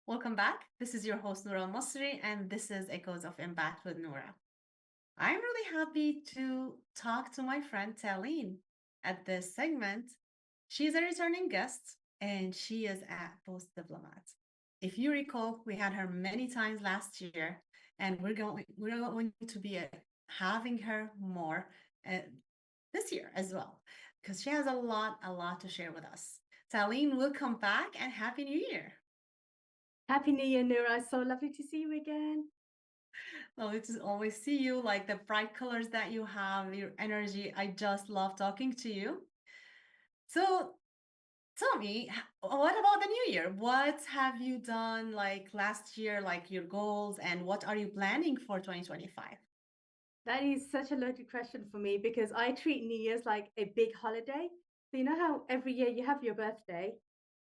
Welcome back. This is your host, Noura Almasri, and this is Echoes of Impact with Noura. I'm really happy to talk to my friend Talyn at this segment. She's a returning guest, and she is at Post Diplomat. If you recall, we had her many times last year, and we're going to be having her more uh, this year as well, because she has a lot to share with us. Talyn, welcome back, and Happy New Year. Happy New Year, Noura. So lovely to see you again. Well, it's always see you, like the bright colors that you have, your energy. I just love talking to you. So tell me, what about the new year? What have you done like last year, like your goals, and what are you planning for 2025? That is such a loaded question for me because I treat New Year's like a big holiday. So, you know how every year you have your birthday?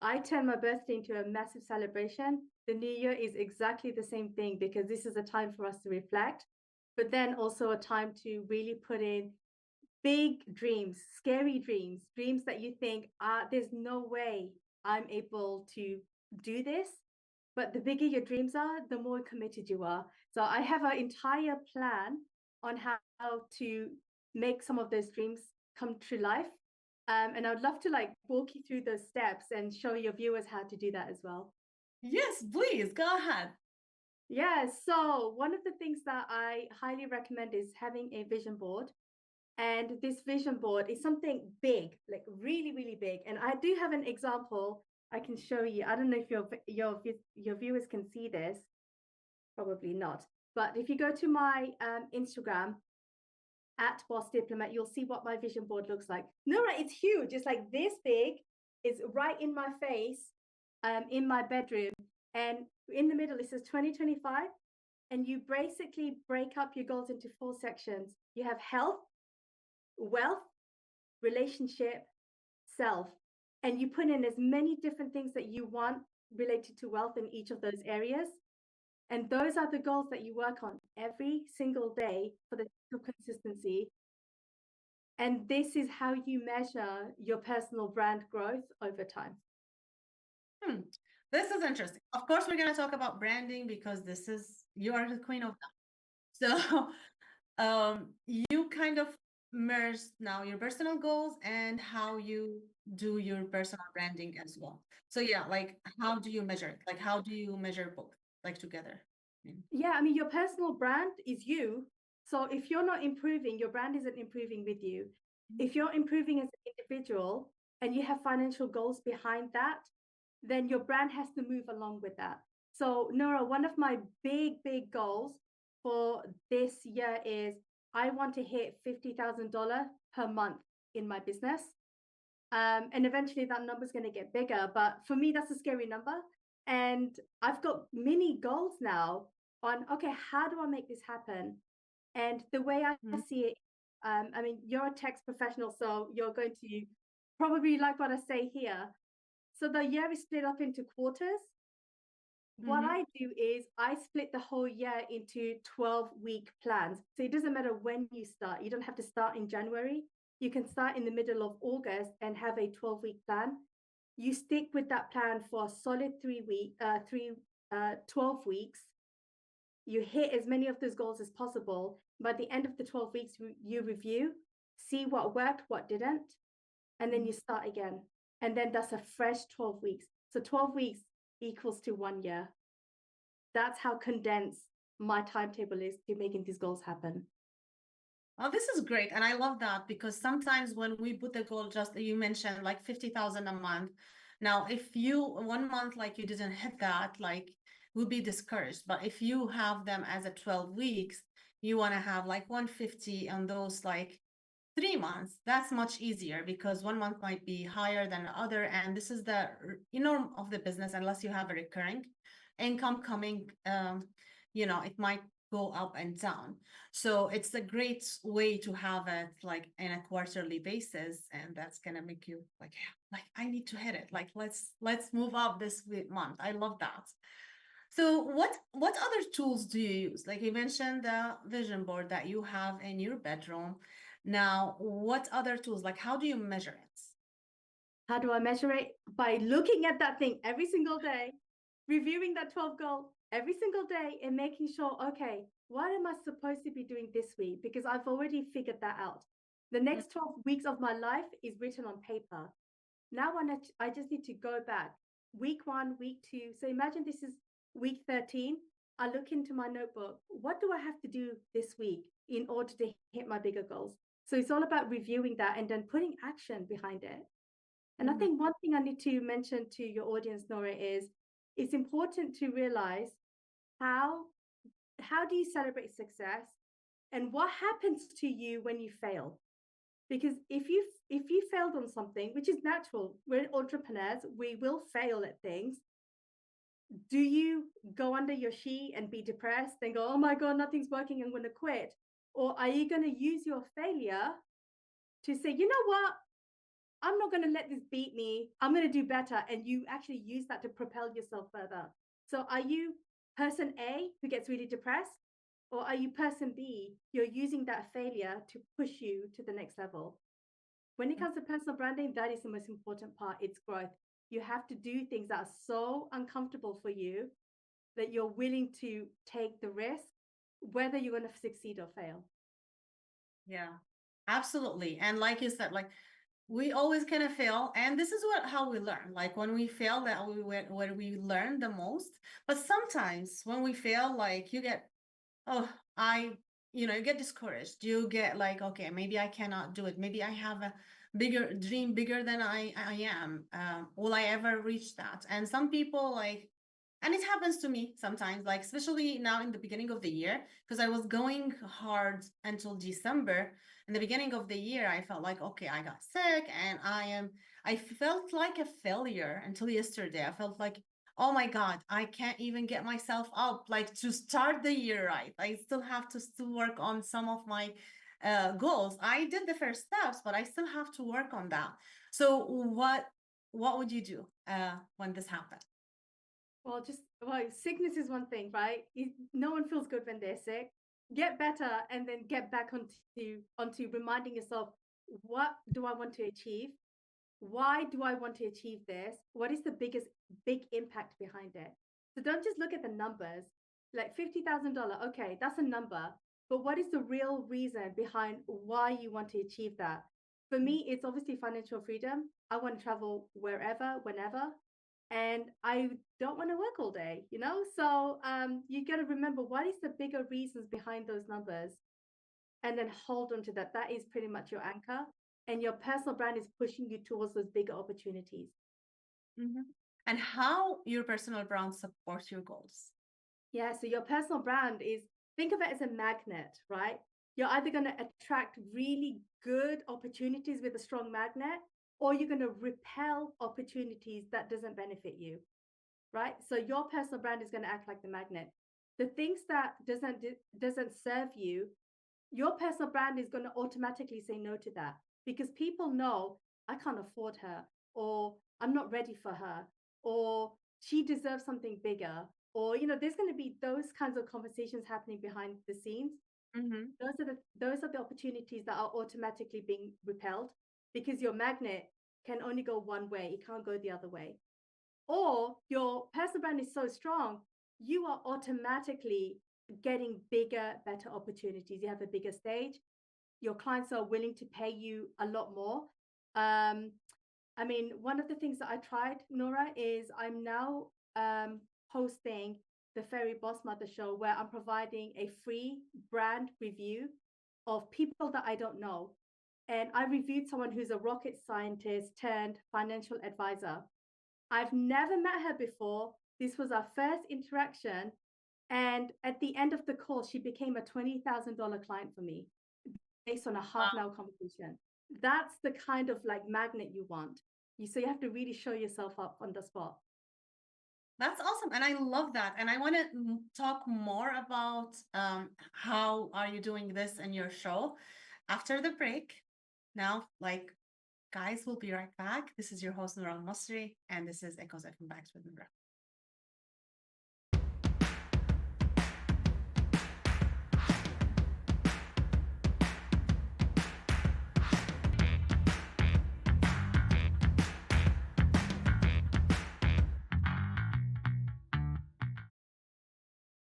I turn my birthday into a massive celebration. The New Year is exactly the same thing because this is a time for us to reflect, but then also a time to really put in big dreams, scary dreams, dreams that you think, there's no way I'm able to do this. But the bigger your dreams are, the more committed you are. So I have an entire plan on how to make some of those dreams come to life. And I would love to like walk you through those steps and show your viewers how to do that as well. Yes, please go ahead. Yeah, so one of the things that I highly recommend is having a vision board. And this vision board is something big, like really, really big. And I do have an example I can show you. I don't know if your viewers can see this, probably not. But if you go to my Instagram at Boss Diplomat, you'll see what my vision board looks like. No, right, it's huge. It's like this big. It's right in my face, in my bedroom, and in the middle it says 2025. And you basically break up your goals into four sections. You have health, wealth, relationship, self. And you put in as many different things that you want related to wealth in each of those areas. And those are the goals that you work on every single day for the sake of consistency. And this is how you measure your personal brand growth over time. Hmm. This is interesting. Of course, we're going to talk about branding because you are the queen of that. So, you kind of merge now your personal goals and how you do your personal branding as well. So yeah, like how do you measure it? Like how do you measure both like together? Yeah, I mean, your personal brand is you. So if you're not improving, your brand isn't improving with you. If you're improving as an individual and you have financial goals behind that, then your brand has to move along with that. So, Nora, one of my big, big goals for this year is I want to hit $50,000 per month in my business. And eventually that number is going to get bigger. But for me, that's a scary number. And I've got mini goals now on, okay, how do I make this happen? And the way I Mhm. see it, I mean, you're a tax professional, so you're going to probably like what I say here. So the year is split up into quarters. What Mhm. I do is I split the whole year into 12-week plans. So it doesn't matter when you start. You don't have to start in January. You can start in the middle of August and have a 12-week plan. You stick with that plan for a solid 12 weeks. You hit as many of those goals as possible. By the end of the 12 weeks, you review, see what worked, what didn't, and then you start again. And then that's a fresh 12 weeks. So 12 weeks equals to 1 year. That's how condensed my timetable is to making these goals happen. Oh, this is great. And I love that because sometimes when we put the goal, just you mentioned like 50,000 a month. Now, if you 1 month, like you didn't hit that, like we'll be discouraged. But if you have them as a 12 weeks, you want to have like 150 on those like 3 months. That's much easier because 1 month might be higher than the other. And this is the norm of the business, unless you have a recurring income coming, it might go up and down. So it's a great way to have it like in a quarterly basis, and that's gonna make you like, yeah, like I need to hit it. Like let's move up this month. I love that. So what other tools do you use? Like you mentioned the vision board that you have in your bedroom. Now, what other tools? Like how do you measure it? How do I measure it? By looking at that thing every single day reviewing that 12 goal every single day and making sure, okay, what am I supposed to be doing this week? Because I've already figured that out. The next 12 weeks of my life is written on paper. Now I just need to go back. Week 1, week 2. So imagine this is week 13. I look into my notebook. What do I have to do this week in order to hit my bigger goals? So it's all about reviewing that and then putting action behind it. And I think one thing I need to mention to your audience, Noura, is it's important to realize how do you celebrate success and what happens to you when you fail. Because if you failed on something, which is natural, we're entrepreneurs, we will fail at things. Do you go under your sheet and be depressed and go, oh my God, nothing's working, I'm going to quit? Or are you going to use your failure to say, you know what, I'm not going to let this beat me, I'm going to do better, and you actually use that to propel yourself further? So are you person A who gets really depressed? Or are you person B, you're using that failure to push you to the next level? When it comes to personal branding, that is the most important part. It's growth. You have to do things that are so uncomfortable for you that you're willing to take the risk, whether you're going to succeed or fail. Yeah, absolutely. And like you said, like we always kind of fail, and this is how we learn. Like when we fail, that where we learn the most. But sometimes when we fail, like you get, oh, you get discouraged. You get like, okay, maybe I cannot do it. Maybe I have a bigger dream, bigger than I am. Will I ever reach that? And some people like, and it happens to me sometimes, like especially now in the beginning of the year, because I was going hard until December. In the beginning of the year, I felt like, okay, I got sick and I felt like a failure until yesterday. I felt like, oh my God, I can't even get myself up, like to start the year right. I still have to still work on some of my goals. I did the first steps, but I still have to work on that. So what would you do when this happened? Well, sickness is one thing, right? No one feels good when they're sick. Get better and then get back onto reminding yourself, what do I want to achieve? Why do I want to achieve this? What is the big impact behind it? So don't just look at the numbers, like $50,000. Okay, that's a number. But what is the real reason behind why you want to achieve that? For me, it's obviously financial freedom. I want to travel wherever, whenever. And I don't want to work all day, So you got to remember, what is the bigger reasons behind those numbers? And then hold on to that. That is pretty much your anchor. And your personal brand is pushing you towards those bigger opportunities. And how your personal brand supports your goals? Yeah, so your personal brand is, think of it as a magnet, right? You're either going to attract really good opportunities with a strong magnet, or you're going to repel opportunities that doesn't benefit you, right? So your personal brand is going to act like the magnet. The things that doesn't serve you, your personal brand is going to automatically say no to that, because people know, I can't afford her, or I'm not ready for her, or she deserves something bigger, or there's going to be those kinds of conversations happening behind the scenes. Those are the opportunities that are automatically being repelled, because your magnet can only go one way, it can't go the other way. Or your personal brand is so strong, you are automatically getting bigger, better opportunities. You have a bigger stage. Your clients are willing to pay you a lot more. I mean, one of the things that I tried, Noura, is I'm now hosting the Fairy Boss Mother Show, where I'm providing a free brand review of people that I don't know. And I reviewed someone who's a rocket scientist turned financial advisor. I've never met her before. This was our first interaction. And at the end of the call, she became a $20,000 client for me based on a half an hour conversation. That's the kind of like magnet you want. So you have to really show yourself up on the spot. That's awesome. And I love that. And I want to talk more about how are you doing this in your show after the break. Now, guys, we'll be right back. This is your host, Noura Almasri, and this is Echoes FM Back with Noura.